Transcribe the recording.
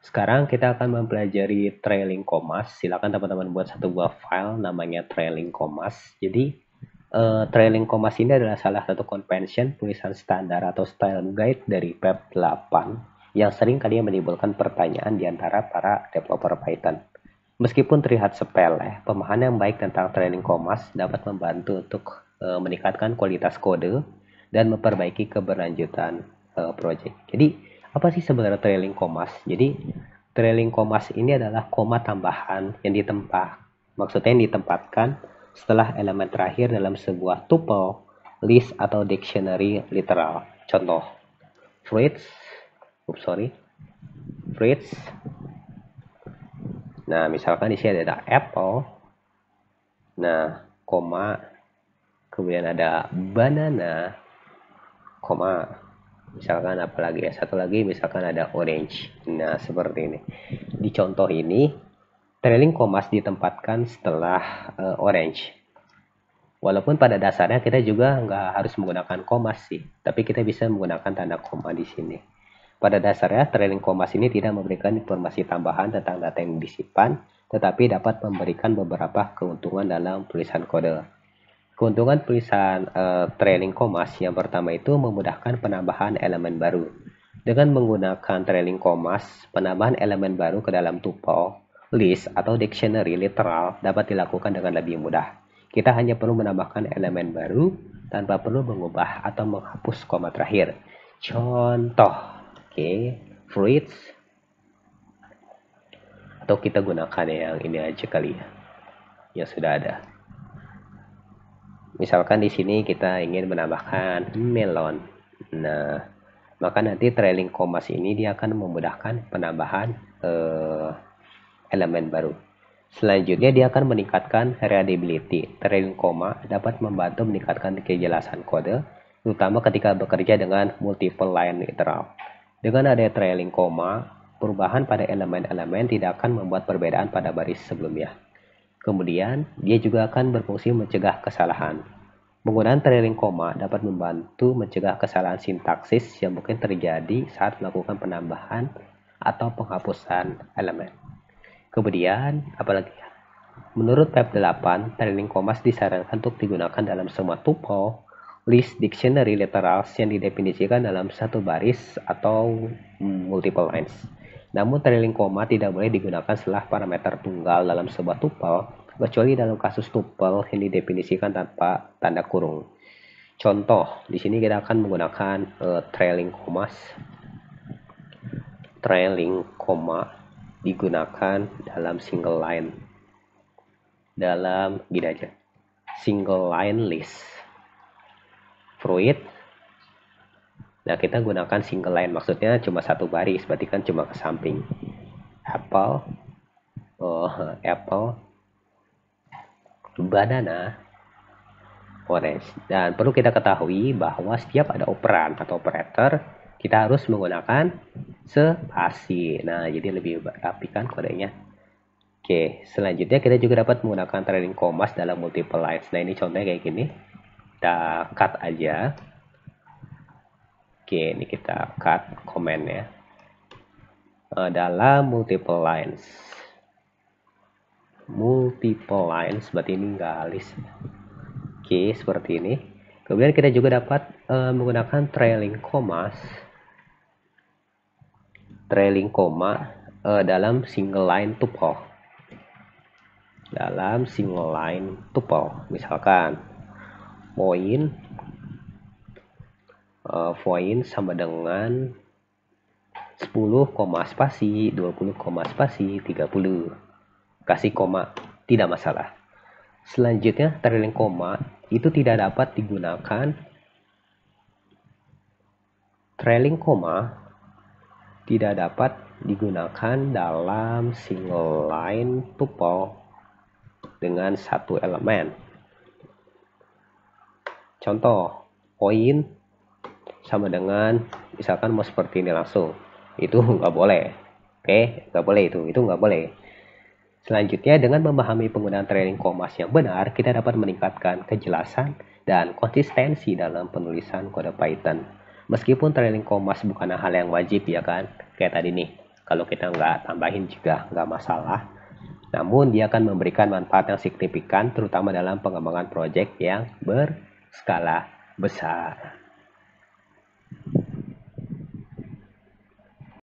Sekarang kita akan mempelajari trailing commas. Silakan teman-teman buat satu buah file namanya trailing commas. Jadi trailing commas ini adalah salah satu convention tulisan standar atau style guide dari PEP 8 yang sering kali menimbulkan pertanyaan di antara para developer Python. Meskipun terlihat sepele, pemahaman yang baik tentang trailing commas dapat membantu untuk meningkatkan kualitas kode dan memperbaiki keberlanjutan project. Jadi, apa sih sebenarnya trailing commas? Jadi, trailing commas ini adalah koma tambahan yang maksudnya yang ditempatkan setelah elemen terakhir dalam sebuah tuple, list atau dictionary literal. Contoh, fruits, fruits. Nah, misalkan di sini ada apple. Nah, koma, kemudian ada banana, koma. Misalkan apalagi ya, satu lagi misalkan ada orange. Nah, seperti ini. Di contoh ini, trailing commas ditempatkan setelah orange. Walaupun pada dasarnya kita juga nggak harus menggunakan koma sih, tapi kita bisa menggunakan tanda koma di sini. Pada dasarnya, trailing commas ini tidak memberikan informasi tambahan tentang data yang disimpan, tetapi dapat memberikan beberapa keuntungan dalam tulisan kode. Keuntungan tulisan trailing commas yang pertama itu memudahkan penambahan elemen baru. Dengan menggunakan trailing commas, penambahan elemen baru ke dalam tuple, list, atau dictionary literal dapat dilakukan dengan lebih mudah. Kita hanya perlu menambahkan elemen baru tanpa perlu mengubah atau menghapus koma terakhir. Contoh, fruits, atau kita gunakan yang ini aja kali ya, yang sudah ada. Misalkan di sini kita ingin menambahkan melon. Nah, maka nanti trailing commas ini dia akan memudahkan penambahan elemen baru. Selanjutnya dia akan meningkatkan readability. Trailing comma dapat membantu meningkatkan kejelasan kode, terutama ketika bekerja dengan multiple line literal. Dengan ada trailing comma, perubahan pada elemen-elemen tidak akan membuat perbedaan pada baris sebelumnya. Kemudian, dia juga akan berfungsi mencegah kesalahan. Penggunaan trailing comma dapat membantu mencegah kesalahan sintaksis yang mungkin terjadi saat melakukan penambahan atau penghapusan elemen. Kemudian, apalagi menurut PEP 8, trailing commas disarankan untuk digunakan dalam semua tuple, list, dictionary literals yang didefinisikan dalam satu baris atau multiple lines. Namun trailing comma tidak boleh digunakan setelah parameter tunggal dalam sebuah tuple, kecuali dalam kasus tuple yang didefinisikan tanpa tanda kurung. Contoh, di sini kita akan menggunakan trailing comma digunakan dalam single line. Dalam gini aja, single line list. Fruit. Nah, kita gunakan single line, maksudnya cuma satu baris, berarti kan cuma ke samping. Apple, banana, orange. Dan perlu kita ketahui bahwa setiap ada operan atau operator, kita harus menggunakan spasi. Nah, jadi lebih rapi kan kodenya. Oke, selanjutnya kita juga dapat menggunakan trailing commas dalam multiple lines. Nah, ini contohnya kayak gini. Kita cut aja. Oke, ini kita cut komennya dalam multiple lines. Berarti ini nggak list. Oke, seperti ini. Kemudian kita juga dapat menggunakan trailing comma dalam single line tuple. Misalkan point sama dengan 10, spasi 20, spasi 30. Kasih koma, tidak masalah. Selanjutnya, trailing koma itu tidak dapat digunakan. Trailing koma tidak dapat digunakan dalam single line tuple dengan satu elemen. Contoh, point sama dengan misalkan mau seperti ini langsung, itu nggak boleh. Oke, nggak boleh itu nggak boleh. Selanjutnya, dengan memahami penggunaan trailing commas yang benar, kita dapat meningkatkan kejelasan dan konsistensi dalam penulisan kode Python. Meskipun trailing commas bukan hal yang wajib ya kan, kayak tadi nih, Kalau kita nggak tambahin juga nggak masalah. Namun dia akan memberikan manfaat yang signifikan terutama dalam pengembangan proyek yang berskala besar.